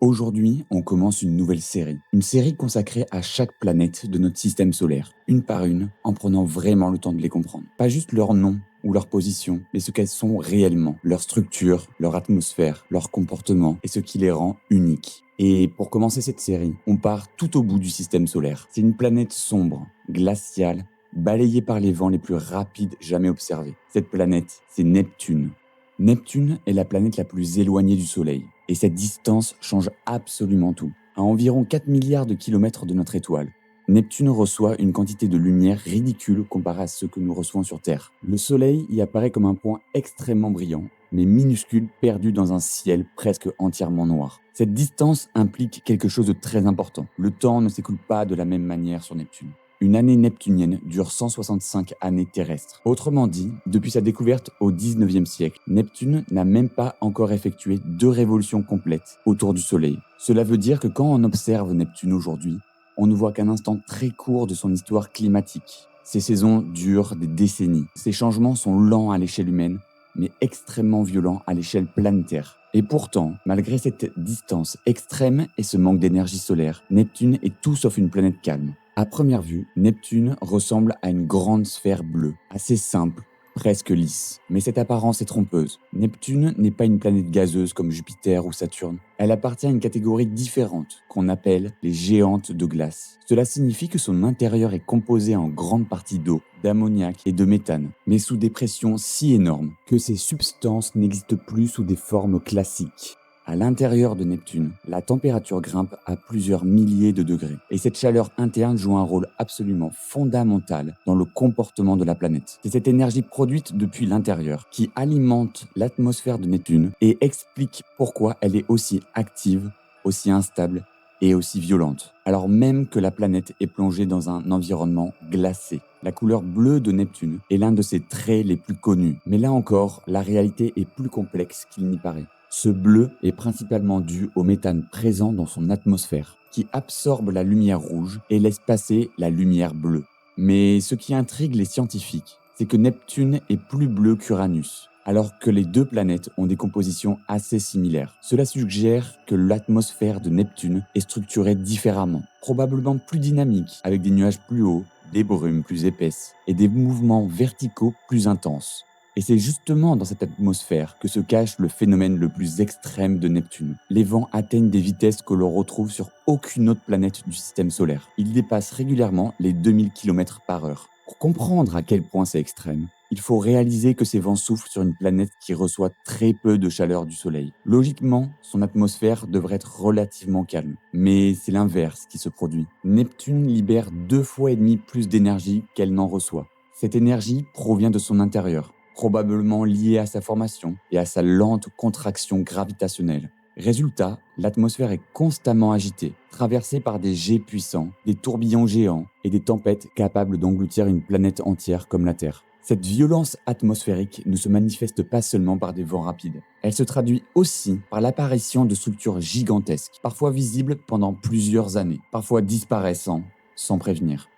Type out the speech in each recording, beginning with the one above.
Aujourd'hui, on commence une nouvelle série. Une série consacrée à chaque planète de notre système solaire, une par une, en prenant vraiment le temps de les comprendre. Pas juste leur nom ou leur position, mais ce qu'elles sont réellement, leur structure, leur atmosphère, leur comportement et ce qui les rend uniques. Et pour commencer cette série, on part tout au bout du système solaire. C'est une planète sombre, glaciale, balayée par les vents les plus rapides jamais observés. Cette planète, c'est Neptune. Neptune est la planète la plus éloignée du Soleil, et cette distance change absolument tout. À environ 4 milliards de kilomètres de notre étoile, Neptune reçoit une quantité de lumière ridicule comparée à ce que nous recevons sur Terre. Le Soleil y apparaît comme un point extrêmement brillant, mais minuscule, perdu dans un ciel presque entièrement noir. Cette distance implique quelque chose de très important. Le temps ne s'écoule pas de la même manière sur Neptune. Une année neptunienne dure 165 années terrestres. Autrement dit, depuis sa découverte au 19e siècle, Neptune n'a même pas encore effectué 2 révolutions complètes autour du Soleil. Cela veut dire que quand on observe Neptune aujourd'hui, on ne voit qu'un instant très court de son histoire climatique. Ces saisons durent des décennies. Ces changements sont lents à l'échelle humaine, mais extrêmement violents à l'échelle planétaire. Et pourtant, malgré cette distance extrême et ce manque d'énergie solaire, Neptune est tout sauf une planète calme. À première vue, Neptune ressemble à une grande sphère bleue, assez simple, presque lisse. Mais cette apparence est trompeuse. Neptune n'est pas une planète gazeuse comme Jupiter ou Saturne. Elle appartient à une catégorie différente, qu'on appelle les géantes de glace. Cela signifie que son intérieur est composé en grande partie d'eau, d'ammoniac et de méthane, mais sous des pressions si énormes que ces substances n'existent plus sous des formes classiques. À l'intérieur de Neptune, la température grimpe à plusieurs milliers de degrés. Et cette chaleur interne joue un rôle absolument fondamental dans le comportement de la planète. C'est cette énergie produite depuis l'intérieur qui alimente l'atmosphère de Neptune et explique pourquoi elle est aussi active, aussi instable et aussi violente, alors même que la planète est plongée dans un environnement glacé. La couleur bleue de Neptune est l'un de ses traits les plus connus. Mais là encore, la réalité est plus complexe qu'il n'y paraît. Ce bleu est principalement dû au méthane présent dans son atmosphère, qui absorbe la lumière rouge et laisse passer la lumière bleue. Mais ce qui intrigue les scientifiques, c'est que Neptune est plus bleu qu'Uranus, alors que les deux planètes ont des compositions assez similaires. Cela suggère que l'atmosphère de Neptune est structurée différemment, probablement plus dynamique, avec des nuages plus hauts, des brumes plus épaisses et des mouvements verticaux plus intenses. Et c'est justement dans cette atmosphère que se cache le phénomène le plus extrême de Neptune. Les vents atteignent des vitesses que l'on retrouve sur aucune autre planète du système solaire. Ils dépassent régulièrement les 2000 km/h. Pour comprendre à quel point c'est extrême, il faut réaliser que ces vents soufflent sur une planète qui reçoit très peu de chaleur du Soleil. Logiquement, son atmosphère devrait être relativement calme. Mais c'est l'inverse qui se produit. Neptune libère 2,5 fois plus d'énergie qu'elle n'en reçoit. Cette énergie provient de son intérieur, probablement liée à sa formation et à sa lente contraction gravitationnelle. Résultat, l'atmosphère est constamment agitée, traversée par des jets puissants, des tourbillons géants et des tempêtes capables d'engloutir une planète entière comme la Terre. Cette violence atmosphérique ne se manifeste pas seulement par des vents rapides. Elle se traduit aussi par l'apparition de structures gigantesques, parfois visibles pendant plusieurs années, parfois disparaissant sans prévenir.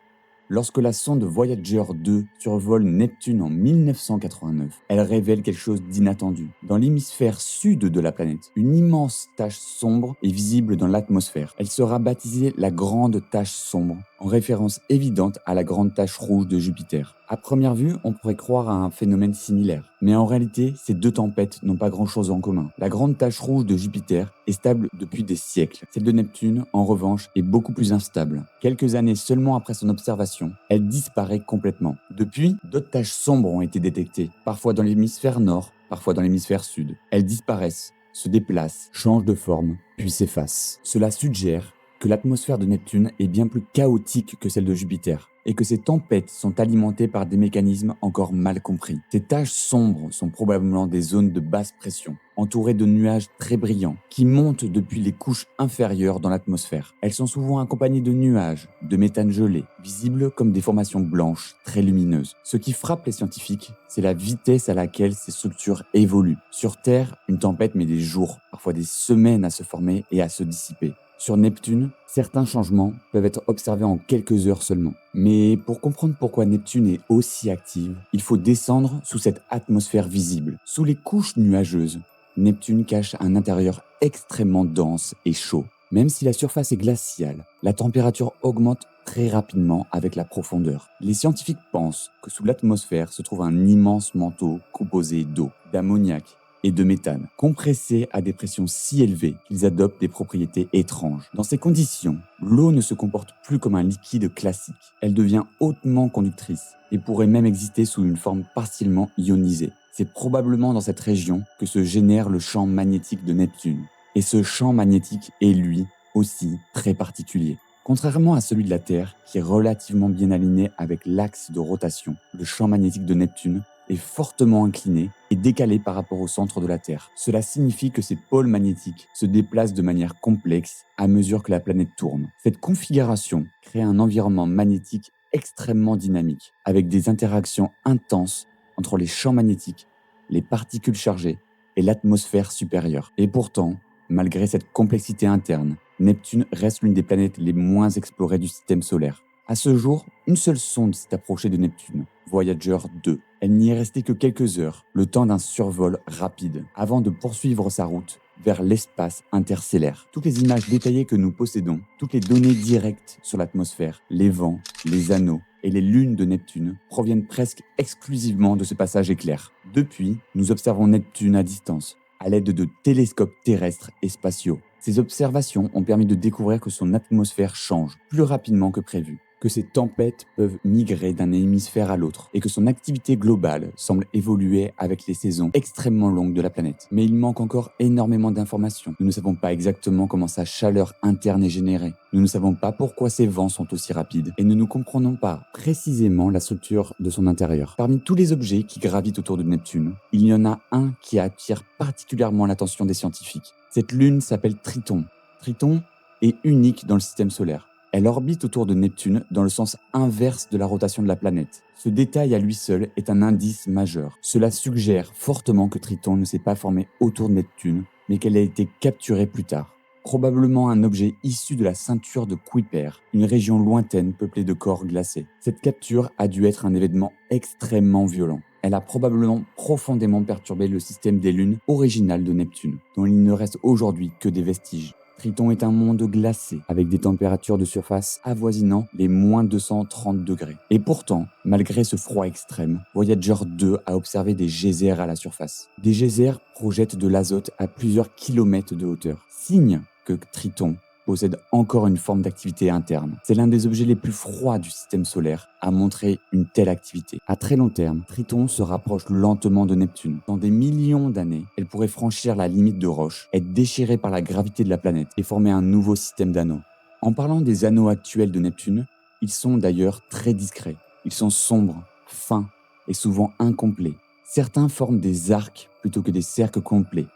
Lorsque la sonde Voyager 2 survole Neptune en 1989, elle révèle quelque chose d'inattendu. Dans l'hémisphère sud de la planète, une immense tache sombre est visible dans l'atmosphère. Elle sera baptisée la Grande Tache Sombre, en référence évidente à la Grande Tache Rouge de Jupiter. À première vue, on pourrait croire à un phénomène similaire. Mais en réalité, ces deux tempêtes n'ont pas grand-chose en commun. La Grande Tache Rouge de Jupiter est stable depuis des siècles. Celle de Neptune, en revanche, est beaucoup plus instable. Quelques années seulement après son observation, elle disparaît complètement. Depuis, d'autres taches sombres ont été détectées, parfois dans l'hémisphère nord, parfois dans l'hémisphère sud. Elles disparaissent, se déplacent, changent de forme, puis s'effacent. Cela suggère que l'atmosphère de Neptune est bien plus chaotique que celle de Jupiter, et que ces tempêtes sont alimentées par des mécanismes encore mal compris. Ces taches sombres sont probablement des zones de basse pression, entourées de nuages très brillants, qui montent depuis les couches inférieures dans l'atmosphère. Elles sont souvent accompagnées de nuages, de méthane gelé, visibles comme des formations blanches, très lumineuses. Ce qui frappe les scientifiques, c'est la vitesse à laquelle ces structures évoluent. Sur Terre, une tempête met des jours, parfois des semaines à se former et à se dissiper. Sur Neptune, certains changements peuvent être observés en quelques heures seulement. Mais pour comprendre pourquoi Neptune est aussi active, il faut descendre sous cette atmosphère visible, sous les couches nuageuses. Neptune cache un intérieur extrêmement dense et chaud. Même si la surface est glaciale, la température augmente très rapidement avec la profondeur. Les scientifiques pensent que sous l'atmosphère se trouve un immense manteau composé d'eau, d'ammoniac et de méthane, compressés à des pressions si élevées qu'ils adoptent des propriétés étranges. Dans ces conditions, l'eau ne se comporte plus comme un liquide classique. Elle devient hautement conductrice et pourrait même exister sous une forme partiellement ionisée. C'est probablement dans cette région que se génère le champ magnétique de Neptune. Et ce champ magnétique est lui aussi très particulier. Contrairement à celui de la Terre, qui est relativement bien aligné avec l'axe de rotation, le champ magnétique de Neptune est fortement incliné et décalé par rapport au centre de la Terre. Cela signifie que ces pôles magnétiques se déplacent de manière complexe à mesure que la planète tourne. Cette configuration crée un environnement magnétique extrêmement dynamique, avec des interactions intenses entre les champs magnétiques, les particules chargées et l'atmosphère supérieure. Et pourtant, malgré cette complexité interne, Neptune reste l'une des planètes les moins explorées du système solaire. À ce jour, une seule sonde s'est approchée de Neptune, Voyager 2. Elle n'y est restée que quelques heures, le temps d'un survol rapide, avant de poursuivre sa route vers l'espace interstellaire. Toutes les images détaillées que nous possédons, toutes les données directes sur l'atmosphère, les vents, les anneaux et les lunes de Neptune proviennent presque exclusivement de ce passage éclair. Depuis, nous observons Neptune à distance, à l'aide de télescopes terrestres et spatiaux. Ces observations ont permis de découvrir que son atmosphère change plus rapidement que prévu, que ses tempêtes peuvent migrer d'un hémisphère à l'autre et que son activité globale semble évoluer avec les saisons extrêmement longues de la planète. Mais il manque encore énormément d'informations. Nous ne savons pas exactement comment sa chaleur interne est générée. Nous ne savons pas pourquoi ses vents sont aussi rapides et nous ne comprenons pas précisément la structure de son intérieur. Parmi tous les objets qui gravitent autour de Neptune, il y en a un qui attire particulièrement l'attention des scientifiques. Cette lune s'appelle Triton. Triton est unique dans le système solaire. Elle orbite autour de Neptune dans le sens inverse de la rotation de la planète. Ce détail à lui seul est un indice majeur. Cela suggère fortement que Triton ne s'est pas formé autour de Neptune, mais qu'elle a été capturée plus tard. Probablement un objet issu de la ceinture de Kuiper, une région lointaine peuplée de corps glacés. Cette capture a dû être un événement extrêmement violent. Elle a probablement profondément perturbé le système des lunes original de Neptune, dont il ne reste aujourd'hui que des vestiges. Triton est un monde glacé, avec des températures de surface avoisinant les moins 230 degrés. Et pourtant, malgré ce froid extrême, Voyager 2 a observé des geysers à la surface. Des geysers projettent de l'azote à plusieurs kilomètres de hauteur, signe que Triton possède encore une forme d'activité interne. C'est l'un des objets les plus froids du système solaire à montrer une telle activité. À très long terme, Triton se rapproche lentement de Neptune. Dans des millions d'années, elle pourrait franchir la limite de roche, être déchirée par la gravité de la planète et former un nouveau système d'anneaux. En parlant des anneaux actuels de Neptune, ils sont d'ailleurs très discrets. Ils sont sombres, fins et souvent incomplets. Certains forment des arcs plutôt que des cercles complets,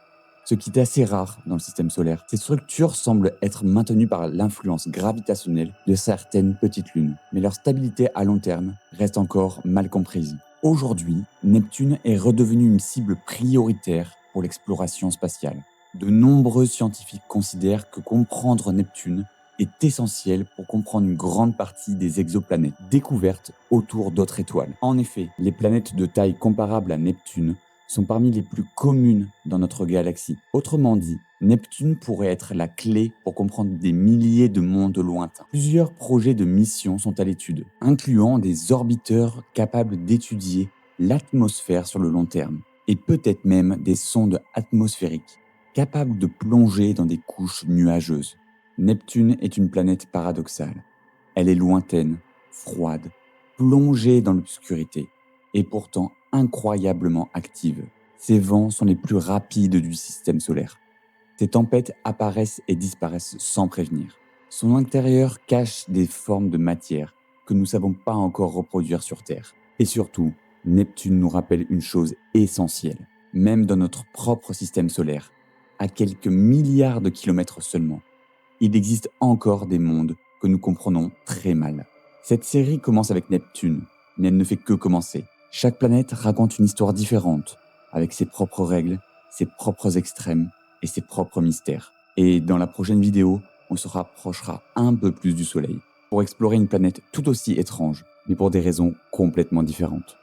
ce qui est assez rare dans le système solaire. Ces structures semblent être maintenues par l'influence gravitationnelle de certaines petites lunes, mais leur stabilité à long terme reste encore mal comprise. Aujourd'hui, Neptune est redevenu une cible prioritaire pour l'exploration spatiale. De nombreux scientifiques considèrent que comprendre Neptune est essentiel pour comprendre une grande partie des exoplanètes découvertes autour d'autres étoiles. En effet, les planètes de taille comparable à Neptune sont parmi les plus communes dans notre galaxie. Autrement dit, Neptune pourrait être la clé pour comprendre des milliers de mondes lointains. Plusieurs projets de mission sont à l'étude, incluant des orbiteurs capables d'étudier l'atmosphère sur le long terme, et peut-être même des sondes atmosphériques capables de plonger dans des couches nuageuses. Neptune est une planète paradoxale. Elle est lointaine, froide, plongée dans l'obscurité, et pourtant incroyablement active. Ses vents sont les plus rapides du système solaire. Ses tempêtes apparaissent et disparaissent sans prévenir. Son intérieur cache des formes de matière que nous ne savons pas encore reproduire sur Terre. Et surtout, Neptune nous rappelle une chose essentielle. Même dans notre propre système solaire, à quelques milliards de kilomètres seulement, il existe encore des mondes que nous comprenons très mal. Cette série commence avec Neptune, mais elle ne fait que commencer. Chaque planète raconte une histoire différente, avec ses propres règles, ses propres extrêmes et ses propres mystères. Et dans la prochaine vidéo, on se rapprochera un peu plus du Soleil, pour explorer une planète tout aussi étrange, mais pour des raisons complètement différentes.